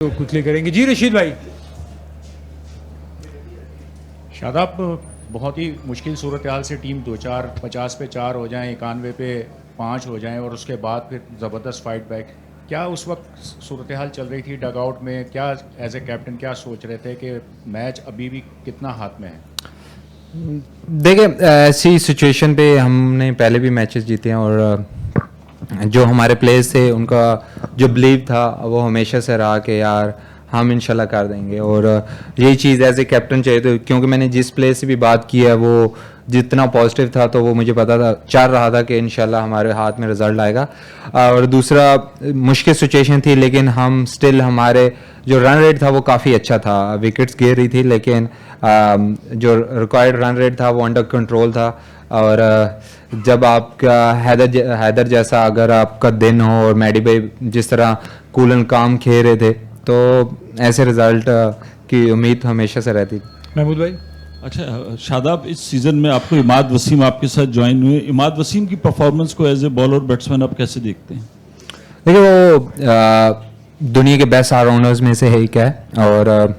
तो कुतली करेंगे जी। रशीद भाई, शादाब, बहुत ही मुश्किल सूरत हाल से टीम 50 पे 4 हो जाएं, 91 पे 5 हो जाएं और उसके बाद फिर ज़बरदस्त फाइट बैक। क्या उस वक्त सूरत हाल चल रही थी डगआउट में? क्या एज ए कैप्टन क्या सोच रहे थे कि मैच अभी भी कितना हाथ में है? देखिए, ऐसी सिचुएशन पे हमने पहले भी मैचेस जीते हैं और जो हमारे प्लेयर्स थे उनका जो बिलीव था वो हमेशा से रहा कि यार हम इंशाल्लाह कर देंगे। और यही चीज़ एज ए कैप्टन चाहिए, तो क्योंकि मैंने जिस प्लेयर से भी बात की है वो जितना पॉजिटिव था तो वो मुझे पता था, चाह रहा था कि इंशाल्लाह हमारे हाथ में रिजल्ट आएगा। और दूसरा, मुश्किल सिचुएशन थी लेकिन हम स्टिल, हमारे जो रन रेट था वो काफ़ी अच्छा था। विकेट्स गिर रही थी लेकिन जो रिक्वायर्ड रन रेट था वो अंडर कंट्रोल था। और जब आपका हैदर जैसा अगर आपका दिन हो और मैडी भाई जिस तरह कूल एंड काम खेल रहे थे तो ऐसे रिजल्ट की उम्मीद हमेशा से रहती थी। महमूद भाई, अच्छा शादाब, इस सीज़न में आपको इमाद वसीम आपके साथ ज्वाइन हुए। इमाद वसीम की परफॉर्मेंस को एज ए बॉलर बैट्समैन आप कैसे देखते हैं? देखिए, वो दुनिया के बेस्ट ऑलराउंडर्स में से एक है और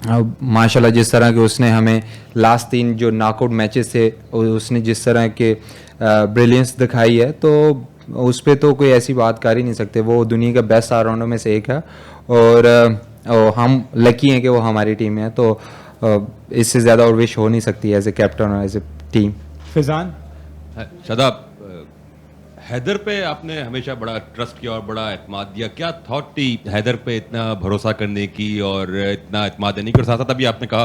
माशाल्लाह जिस तरह के उसने हमें लास्ट 3 जो नॉकआउट मैचेस थे उसने जिस तरह के ब्रिलियंस दिखाई है तो उस पर तो कोई ऐसी बात कर ही नहीं सकते। वो दुनिया का बेस्ट ऑलराउंडर में से एक है और हम लकी हैं कि वो हमारी टीम में है, तो इससे ज़्यादा और विश हो नहीं सकती एज ए कैप्टन और as a team. Faizan, Shadab, Haider पे आपने हमेशा बड़ा ट्रस्ट किया और बड़ा एतमाद दिया। क्या थॉट थी हैदर पे इतना भरोसा करने की और इतना एतमाद देने की? और साथ साथ अभी आपने कहा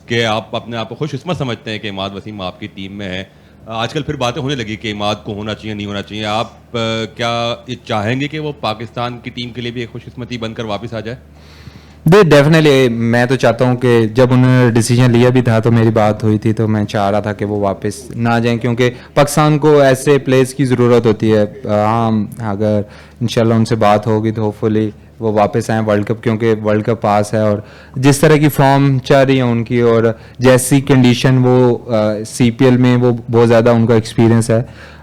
कि आप अपने आप को खुशकिस्मत समझते हैं कि इमाद वसीम आपकी टीम में है। आजकल फिर बातें होने लगी कि इमाद को होना चाहिए, नहीं होना चाहिए। आप क्या ये चाहेंगे कि वो पाकिस्तान की टीम के लिए भी एक खुशकिस्मती बनकर वापस आ जाए? डेफिनेटली मैं तो चाहता हूँ कि जब उन्होंने डिसीजन लिया भी था तो मेरी बात हुई थी तो मैं चाह रहा था कि वो वापस ना जाएं, क्योंकि पाकिस्तान को ऐसे प्लेयर्स की ज़रूरत होती है। हाँ, अगर इंशाल्लाह उनसे बात होगी तो होपफुली वो वापस आएँ वर्ल्ड कप, क्योंकि वर्ल्ड कप पास है और जिस तरह की फॉर्म चल रही है उनकी और जैसी कंडीशन वो CPL में वो बहुत ज़्यादा उनका एक्सपीरियंस है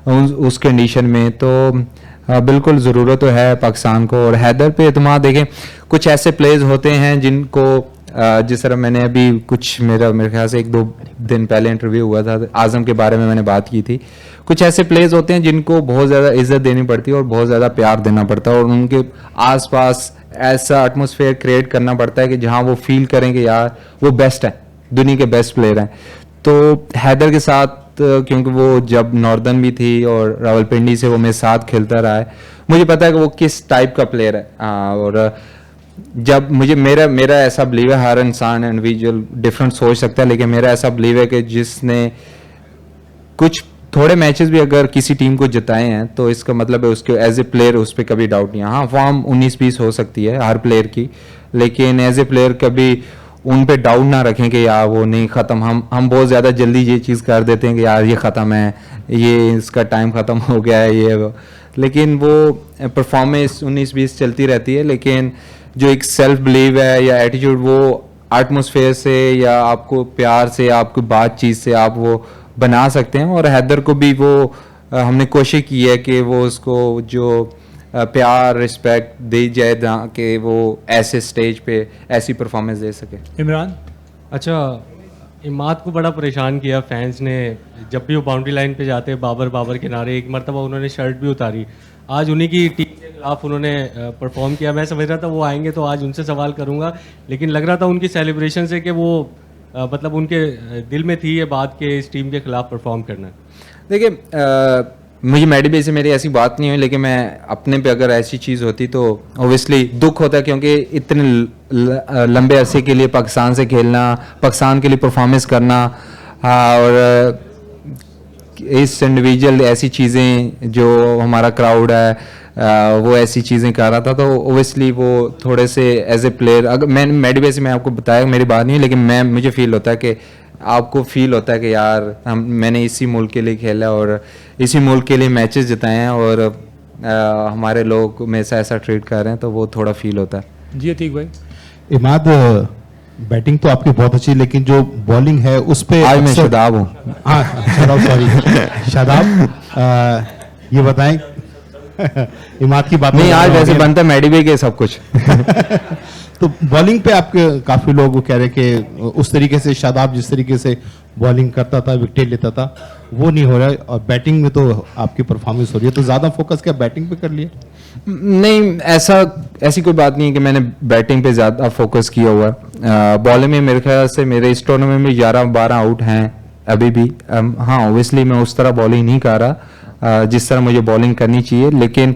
उस कंडीशन में, तो बिल्कुल ज़रूरत तो है पाकिस्तान को। और हैदर पे एतमाद, देखें कुछ ऐसे प्लेयर्स होते हैं जिनको जिस तरह मैंने अभी कुछ मेरे ख्याल से 1-2 दिन पहले इंटरव्यू हुआ था, आज़म के बारे में मैंने बात की थी। कुछ ऐसे प्लेयर्स होते हैं जिनको बहुत ज़्यादा इज्जत देनी पड़ती है और बहुत ज़्यादा प्यार देना पड़ता है और उनके आसपास ऐसा एटमॉस्फेयर क्रिएट करना पड़ता है कि जहाँ वो फील करेंगे यार वो बेस्ट है, दुनिया के बेस्ट प्लेयर हैं। तो हैदर के साथ क्योंकि वो जब नॉर्दर्न भी थी और रावलपिंडी से वो मेरे साथ खेलता रहा है, मुझे पता है कि वो किस टाइप का प्लेयर है। और जब मुझे मेरा ऐसा बिलीव है, हर इंसान इंडिविजुअल डिफरेंट सोच सकता है, लेकिन मेरा ऐसा बिलीव है कि जिसने कुछ थोड़े मैचेस भी अगर किसी टीम को जिताए हैं तो इसका मतलब है उसके एज ए प्लेयर उस पर कभी डाउट नहीं है। हाँ, फॉर्म 19-20 हो सकती है हर प्लेयर की, लेकिन एज ए प्लेयर कभी उन पे डाउट ना रखें कि यार वो नहीं ख़त्म। हम बहुत ज़्यादा जल्दी ये चीज़ कर देते हैं कि यार ये ख़त्म है, ये इसका टाइम ख़त्म हो गया है, ये वो। लेकिन वो परफॉर्मेंस 19-20 चलती रहती है, लेकिन जो एक सेल्फ बिलीव है या एटीट्यूड वो एटमॉस्फेयर से या आपको प्यार से, आपको बातचीत से आप वो बना सकते हैं। और हैदर को भी वो हमने कोशिश की है कि वो उसको जो प्यार रिस्पेक्ट दी जाए कि वो ऐसे स्टेज पे ऐसी परफॉर्मेंस दे सके। इमरान, अच्छा, इमाद को बड़ा परेशान किया फैंस ने। जब भी वो बाउंड्री लाइन पे जाते बाबर के नारे, एक मरतबा उन्होंने शर्ट भी उतारी। आज उन्हीं की टीम के खिलाफ उन्होंने परफॉर्म किया। मैं समझ रहा था वो आएंगे तो आज उनसे सवाल करूंगा, लेकिन लग रहा था उनकी सेलिब्रेशन से कि वो मतलब उनके दिल में थी ये बात कि इस टीम के खिलाफ परफॉर्म करना। देखिए, मुझे मैडी भाई से मेरी ऐसी बात नहीं हुई, लेकिन मैं अपने पे अगर ऐसी चीज़ होती तो ओबियसली दुख होता है, क्योंकि इतने लंबे अरसे के लिए पाकिस्तान से खेलना, पाकिस्तान के लिए परफॉर्मेंस करना और इस इंडिविजुअल ऐसी चीज़ें जो हमारा क्राउड है वो ऐसी चीज़ें कर रहा था, तो ओबियसली वो थोड़े से एज ए प्लेयर, अगर मैडी भाई से मैं आपको बताया मेरी बात नहीं है, लेकिन मुझे फील होता है कि आपको फील होता है कि यार मैंने इसी मुल्क के लिए खेला और इसी मुल्क के लिए मैचेस जिताए हैं और हमारे लोग में से ऐसा ट्रीट कर रहे हैं, तो वो थोड़ा फील होता है। जी अतीक भाई। इमाद, बैटिंग तो आपकी बहुत अच्छी, लेकिन जो बॉलिंग है उस पे आज मैं शादाब हूँ। हाँ, शादाब, सॉरी शादाब, ये बताएं इमाद की बात नहीं, आज वैसे बनता है मेडिवे के सब कुछ। तो बॉलिंग पे आपके काफी लोग कह रहे कि उस तरीके से शादाब जिस तरीके से बॉलिंग करता था, विकेट लेता था, वो नहीं हो रहा है, और बैटिंग में तो आपकी परफॉर्मेंस हो रही है, तो ज्यादा फोकस क्या बैटिंग पे कर लिया? नहीं, ऐसी कोई बात नहीं है कि मैंने बैटिंग पे ज़्यादा फोकस किया हुआ है। बॉलिंग में मेरे ख्याल से मेरे इस टूर्नामेंट में 11-12 आउट हैं अभी भी। हाँ, ऑब्वियसली मैं उस तरह बॉलिंग नहीं कर रहा जिस तरह मुझे बॉलिंग करनी चाहिए, लेकिन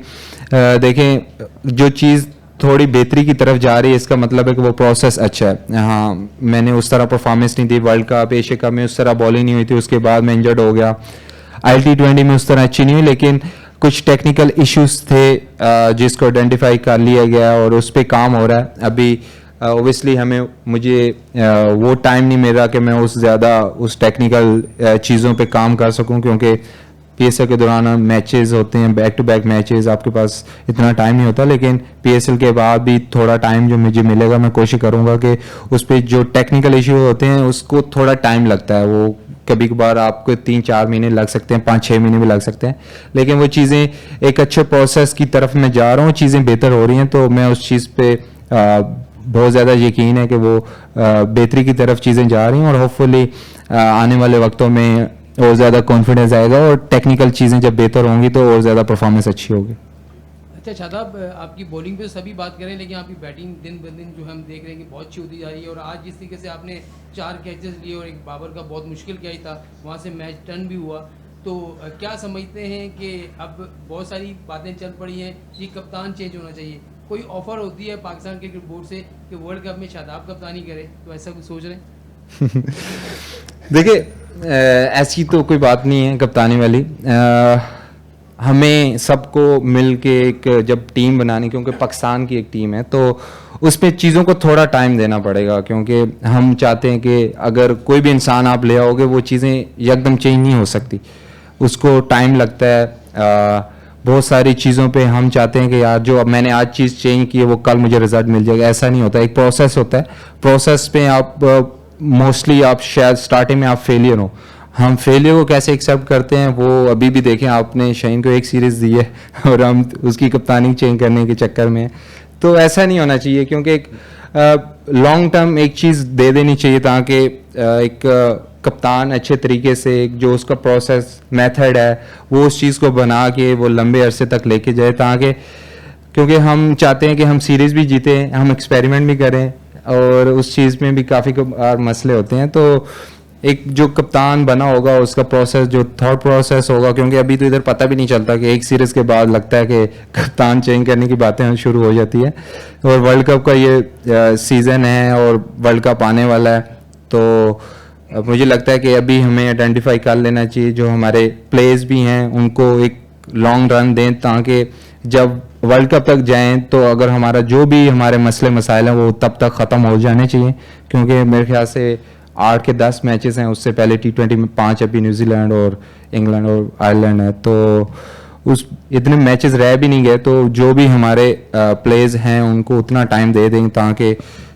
देखें जो चीज़ थोड़ी बेहतरी की तरफ जा रही है, इसका मतलब है कि वो प्रोसेस अच्छा है। हाँ, मैंने उस तरह परफॉर्मेंस नहीं दी, वर्ल्ड कप, एशिया कप में उस तरह बॉलिंग नहीं हुई थी, उसके बाद मैं इंजर्ड हो गया। IL-T20 में उस तरह अच्छी नहीं हुई, लेकिन कुछ टेक्निकल इश्यूज थे जिसको आइडेंटिफाई कर लिया गया और उस पर काम हो रहा है अभी। ओबियसली मुझे वो टाइम नहीं मिल रहा कि मैं उस टेक्निकल चीज़ों पे काम कर सकूं, क्योंकि PSL के दौरान मैचेस होते हैं, बैक टू बैक मैचेस, आपके पास इतना टाइम नहीं होता। लेकिन PSL के बाद भी थोड़ा टाइम जो मुझे मिलेगा, मैं कोशिश करूंगा कि उस पर जो टेक्निकल इश्यू होते हैं उसको थोड़ा टाइम लगता है, वो कभी कभार आपको 3-4 महीने लग सकते हैं, 5-6 महीने भी लग सकते हैं, लेकिन वो चीज़ें एक अच्छे प्रोसेस की तरफ मैं जा रहा हूँ, चीज़ें बेहतर हो रही हैं, तो मैं उस चीज़ पे बहुत ज़्यादा यकीन है कि वो बेहतरी की तरफ चीज़ें जा रही हैं, और होपफुली आने वाले वक्तों में और ज़्यादा कॉन्फिडेंस आएगा, और टेक्निकल चीज़ें जब बेहतर होंगी तो और ज़्यादा परफॉर्मेंस अच्छी होगी। अच्छा शादाब, आपकी बॉलिंग पे सभी बात करें, लेकिन आपकी बैटिंग दिन ब दिन जो हम देख रहे हैं कि बहुत अच्छी होती जा रही है, और आज जिस तरीके से आपने 4 कैचेस लिए और एक बाबर का बहुत मुश्किल कैच था, वहाँ से मैच टर्न भी हुआ, तो क्या समझते हैं कि अब बहुत सारी बातें चल पड़ी हैं कि कप्तान चेंज होना चाहिए, कोई ऑफर होती है पाकिस्तान क्रिकेट बोर्ड से कि वर्ल्ड कप में शादाब कप्तानी करे, तो ऐसा कुछ सोच रहे हैं? देखिए, ऐसी तो कोई बात नहीं है कप्तानी वाली। हमें सबको मिल के एक जब टीम बनानी, क्योंकि पाकिस्तान की एक टीम है, तो उसमें चीज़ों को थोड़ा टाइम देना पड़ेगा, क्योंकि हम चाहते हैं कि अगर कोई भी इंसान आप ले आओगे, वो चीज़ें एकदम चेंज नहीं हो सकती, उसको टाइम लगता है। बहुत सारी चीज़ों पे हम चाहते हैं कि यार जो अब मैंने आज चीज़ चेंज की है वो कल मुझे रिजल्ट मिल जाएगा, ऐसा नहीं होता। एक प्रोसेस होता है, प्रोसेस पे आप मोस्टली आप शायद स्टार्टिंग में आप फेलियर हो, हम फेलियर को कैसे एक्सेप्ट करते हैं वो अभी भी देखें, आपने शाहीन को एक सीरीज़ दी है और हम उसकी कप्तानी चेंज करने के चक्कर में, तो ऐसा नहीं होना चाहिए, क्योंकि एक लॉन्ग टर्म एक चीज़ दे देनी चाहिए, ताकि एक कप्तान अच्छे तरीके से एक जो उसका प्रोसेस मेथड है वो उस चीज़ को बना के वो लंबे अरसे तक लेके जाए, ताकि क्योंकि हम चाहते हैं कि हम सीरीज़ भी जीते, हम एक्सपेरिमेंट भी करें, और उस चीज़ में भी काफ़ी मसले होते हैं। तो एक जो कप्तान बना होगा उसका प्रोसेस, जो थॉट प्रोसेस होगा, क्योंकि अभी तो इधर पता भी नहीं चलता कि एक सीरीज़ के बाद लगता है कि कप्तान चेंज करने की बातें शुरू हो जाती है, और वर्ल्ड कप का ये सीज़न है और वर्ल्ड कप आने वाला है, तो मुझे लगता है कि अभी हमें आइडेंटिफाई कर लेना चाहिए जो हमारे प्लेयर्स भी हैं, उनको एक लॉन्ग रन दें, ताकि जब वर्ल्ड कप तक जाएं तो अगर हमारा जो भी हमारे मसले मसाइल हैं वो तब तक ख़त्म हो जाने चाहिए, क्योंकि मेरे ख्याल से 8 के 10 मैचेस हैं, उससे पहले T20 में 5 अभी न्यूजीलैंड और इंग्लैंड और आयरलैंड है, तो उस इतने मैचेस रह भी नहीं गए, तो जो भी हमारे प्लेयर्स हैं उनको उतना टाइम दे दें, ताकि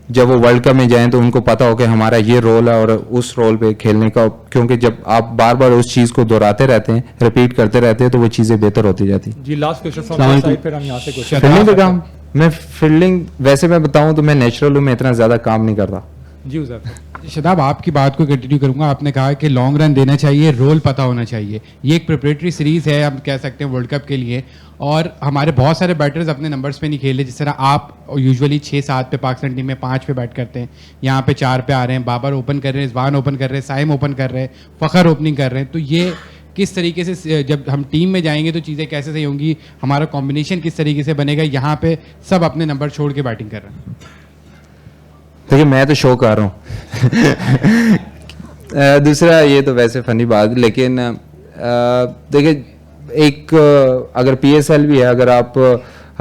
जब वो वर्ल्ड कप में जाएं तो उनको पता हो कि हमारा ये रोल है और उस रोल पे खेलने का, क्योंकि जब आप बार बार उस चीज़ को दोहराते रहते हैं, रिपीट करते रहते हैं, तो वो चीज़ें बेहतर होती जाती हैं। जी, last question from my side, फिर हम यहाँ से क्वेश्चन। फील्डिंग पे काम, मैं फील्डिंग वैसे मैं बताऊं तो मैं नेचुरल हूँ, मैं इतना ज़्यादा काम नहीं करता। जी उज़ैर। शदाब, आपकी बात को कंटिन्यू करूंगा। आपने कहा कि लॉन्ग रन देना चाहिए, रोल पता होना चाहिए। ये एक प्रिपरेटरी सीरीज है, हम कह सकते हैं वर्ल्ड कप के लिए, और हमारे बहुत सारे बैटर्स अपने नंबर्स पे नहीं खेले। जिस तरह आप यूजुअली 6-7 पे पाकिस्तान टीम में 5 पे बैट करते हैं, यहाँ पे 4 पे आ रहे हैं, बाबर ओपन कर रहे हैं, रिजवान ओपन कर रहे हैं, साइम ओपन कर रहे हैं, फ़खर ओपनिंग कर रहे हैं, तो ये किस तरीके से जब हम टीम में जाएंगे तो चीज़ें कैसे सही होंगी, हमारा कॉम्बिनेशन किस तरीके से बनेगा? यहाँ पे सब अपने नंबर छोड़ के बैटिंग कर रहे हैं। देखिए, मैं तो शो कर रहा हूँ दूसरा ये तो वैसे फनी बात, लेकिन देखिए एक अगर PSL भी है, अगर आप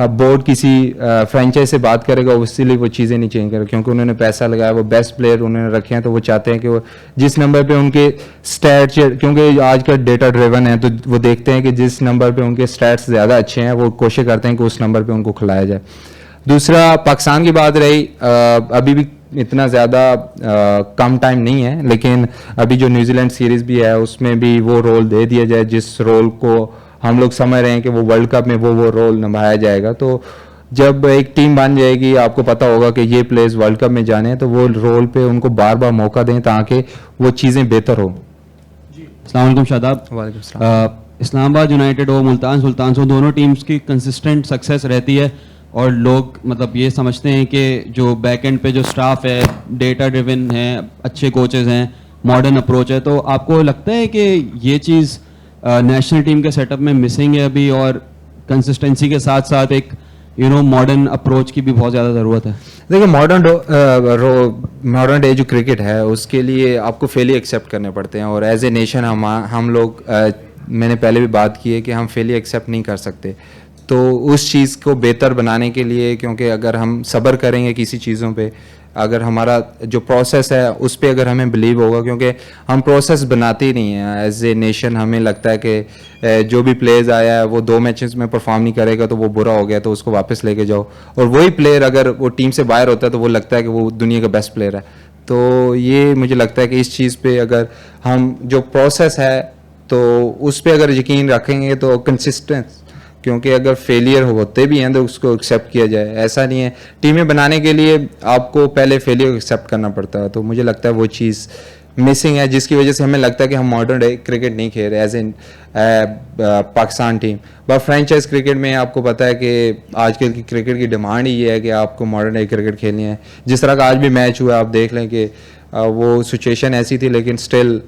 बोर्ड किसी फ्रेंचाइज से बात करेगा, उससे वो चीज़ें नहीं चेंज करेगा, क्योंकि उन्होंने पैसा लगाया, वो बेस्ट प्लेयर उन्होंने रखे हैं, तो वो चाहते हैं कि वो जिस नंबर पे उनके स्टैट्स, क्योंकि आज का डेटा ड्रिवन है, तो वो देखते हैं कि जिस नंबर पे उनके स्टैट्स ज़्यादा अच्छे हैं, वो कोशिश करते हैं कि उस नंबर पे उनको खिलाया जाए। दूसरा, पाकिस्तान की बात रही, अभी भी इतना ज़्यादा कम टाइम नहीं है, लेकिन अभी जो न्यूजीलैंड सीरीज़ भी है उसमें भी वो रोल दे दिया जाए जिस रोल को हम लोग समझ रहे हैं कि वो वर्ल्ड कप में वो रोल निभाया जाएगा। तो जब एक टीम बन जाएगी, आपको पता होगा कि ये प्लेयर्स वर्ल्ड कप में जाने हैं, तो वो रोल पे उनको बार बार मौका दें ताकि वो चीज़ें बेहतर हो। अस्सलाम वालेकुम शादाब। वालेकुम सलाम। इस्लामाबाद यूनाइटेड हो, मुल्तान सुल्तान हो, दोनों टीम्स की कंसिस्टेंट सक्सेस रहती है और लोग मतलब ये समझते हैं कि जो बैक एंड पे जो स्टाफ है डेटा ड्रिवन है, अच्छे कोचेस हैं, मॉडर्न अप्रोच है। तो आपको लगता है कि ये चीज़ नेशनल टीम के सेटअप में मिसिंग है अभी, और कंसिस्टेंसी के साथ साथ एक मॉडर्न अप्रोच की भी बहुत ज़्यादा ज़रूरत है? देखिए, मॉडर्न डे जो क्रिकेट है उसके लिए आपको फेलियर एक्सेप्ट करने पड़ते हैं, और एज ए नेशन हम लोग मैंने पहले भी बात की है कि हम फेलियर एक्सेप्ट नहीं कर सकते। तो उस चीज़ को बेहतर बनाने के लिए, क्योंकि अगर हम सब्र करेंगे किसी चीज़ों पे, अगर हमारा जो प्रोसेस है उस पर अगर हमें बिलीव होगा, क्योंकि हम प्रोसेस बनाते ही नहीं हैं एज ए नेशन। हमें लगता है कि जो भी प्लेयर्स आया है वो 2 मैचेस में परफॉर्म नहीं करेगा तो वो बुरा हो गया, तो उसको वापस लेके जाओ, और वही प्लेयर अगर वो टीम से बाहर होता है तो वो लगता है कि वो दुनिया का बेस्ट प्लेयर है। तो ये मुझे लगता है कि इस चीज़ पे अगर हम जो प्रोसेस है तो उस पर अगर यकीन रखेंगे तो कंसिस्टेंस, क्योंकि अगर फेलियर होते भी हैं तो उसको एक्सेप्ट किया जाए। ऐसा नहीं है, टीमें बनाने के लिए आपको पहले फेलियर एक्सेप्ट करना पड़ता है। तो मुझे लगता है वो चीज़ मिसिंग है, जिसकी वजह से हमें लगता है कि हम मॉडर्न डे क्रिकेट नहीं खेल रहे as in Pakistan team. But franchise cricket में आपको पता है कि आजकल की क्रिकेट की डिमांड ही है कि आपको मॉडर्न डे क्रिकेट खेलनी है। जिस तरह का आज भी मैच हुआ, आप देख लें कि वो सिचुएशन ऐसी थी, लेकिन स्टिल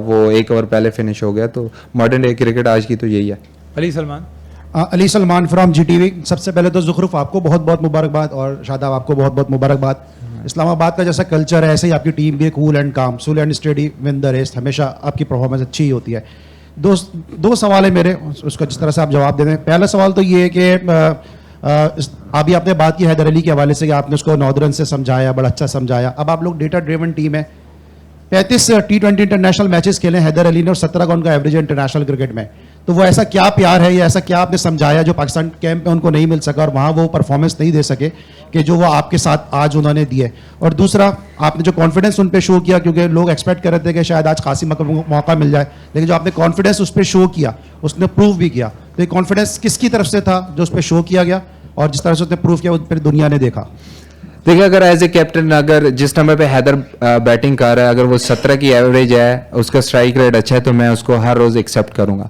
वो 1 ओवर पहले फिनिश हो गया। तो मॉडर्न डे क्रिकेट आज की तो यही है। Ali Salman from GTV। सबसे पहले तो ज़ुखरुफ आपको बहुत बहुत मुबारकबाद, और शादाब आपको बहुत बहुत मुबारकबाद। इस्लामाबाद का जैसा कल्चर है ऐसे ही आपकी टीम भी cool and calm, slow and steady, win the race, हमेशा आपकी परफॉर्मेंस अच्छी ही होती है। दो सवाल है मेरे, उसका जिस तरह से आप जवाब दे दें। पहला सवाल तो ये है कि अभी आपने बात की हैदर अली के हवाले से कि आपने उसको नॉर्दर्न से समझाया, बड़ा अच्छा समझाया। अब आप लोग डेटा ड्रिवन टीम है, 35 T20 इंटरनेशनल मैचेस खेले हैदर अली ने, और 17 का उनका एवरेज है इंटरनेशनल क्रिकेट में। तो वो ऐसा क्या प्यार है या ऐसा क्या आपने समझाया जो पाकिस्तान कैंप में उनको नहीं मिल सका और वहाँ वो परफॉर्मेंस नहीं दे सके कि जो वो आपके साथ आज उन्होंने दिए? और दूसरा, आपने जो कॉन्फिडेंस उन पे शो किया, क्योंकि लोग एक्सपेक्ट कर रहे थे कि शायद आज कासिम को मौका मिल जाए, लेकिन जो आपने कॉन्फिडेंस उस पर शो किया उसने प्रूव भी किया। तो ये कॉन्फिडेंस किसकी तरफ से था जो उस पर शो किया गया, और जिस तरह से उसने प्रूव किया उस पर दुनिया ने देखा? देखिए, अगर एज ए कैप्टन अगर जिस नंबर पे हैदर बैटिंग कर रहा है, अगर वो 17 की एवरेज है, उसका स्ट्राइक रेट अच्छा है, तो मैं उसको हर रोज़ एक्सेप्ट करूँगा,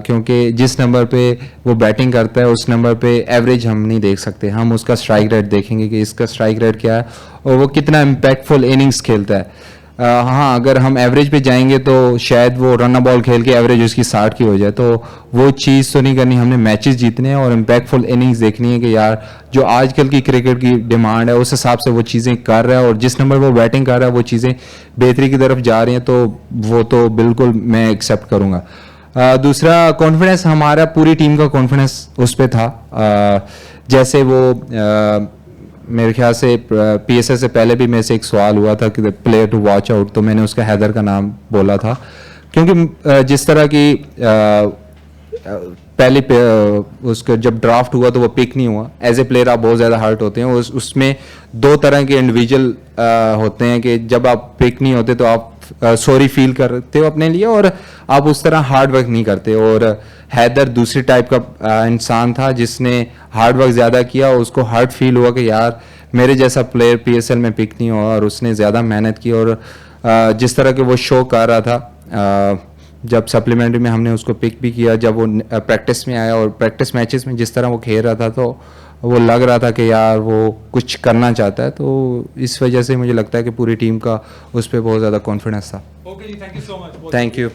क्योंकि जिस नंबर पे वो बैटिंग करता है उस नंबर पे एवरेज हम नहीं देख सकते। हम उसका स्ट्राइक रेट देखेंगे कि इसका स्ट्राइक रेट क्या है और वो कितना इम्पैक्टफुल इनिंग्स खेलता है। हाँ, अगर हम एवरेज पे जाएंगे तो शायद वो रन बॉल खेल के एवरेज उसकी 60 की हो जाए, तो वो चीज़ तो नहीं करनी। हमने मैचेस जीतने हैं और इम्पैक्टफुल इनिंग्स देखनी है कि यार जो आजकल की क्रिकेट की डिमांड है उस हिसाब से वो चीज़ें कर रहा है, और जिस नंबर वो बैटिंग कर रहा है वो चीज़ें बेहतरी की तरफ जा रही हैं, तो वो तो बिल्कुल मैं एक्सेप्ट करूँगा। दूसरा, कॉन्फिडेंस, हमारा पूरी टीम का कॉन्फिडेंस उस पर था। जैसे वो मेरे ख्याल से PSL से पहले भी मेरे से एक सवाल हुआ था कि प्लेयर टू वॉच आउट, तो मैंने उसका हैदर का नाम बोला था, क्योंकि जिस तरह की पहले उसका जब ड्राफ्ट हुआ तो वो पिक नहीं हुआ। एज ए प्लेयर आप बहुत ज़्यादा हर्ट होते हैं। उसमें 2 तरह के इंडिविजुअल होते हैं कि जब आप पिक नहीं होते तो आप सॉरी फील करते हो अपने लिए, और आप उस तरह हार्ड वर्क नहीं करते। और हैदर दूसरी टाइप का इंसान था जिसने हार्ड वर्क ज़्यादा किया, उसको हर्ट फील हुआ कि यार मेरे जैसा प्लेयर PSL में पिक नहीं हुआ, और उसने ज़्यादा मेहनत की। और जिस तरह के वो शो कर रहा था, जब सप्लीमेंट्री में हमने उसको पिक भी किया, जब वो प्रैक्टिस में आया और प्रैक्टिस मैचेस में जिस तरह वो खेल रहा था, तो वो लग रहा था कि यार वो कुछ करना चाहता है। तो इस वजह से मुझे लगता है कि पूरी टीम का उस पर बहुत ज़्यादा कॉन्फिडेंस था। Okay ji, thank you so much. Thank you.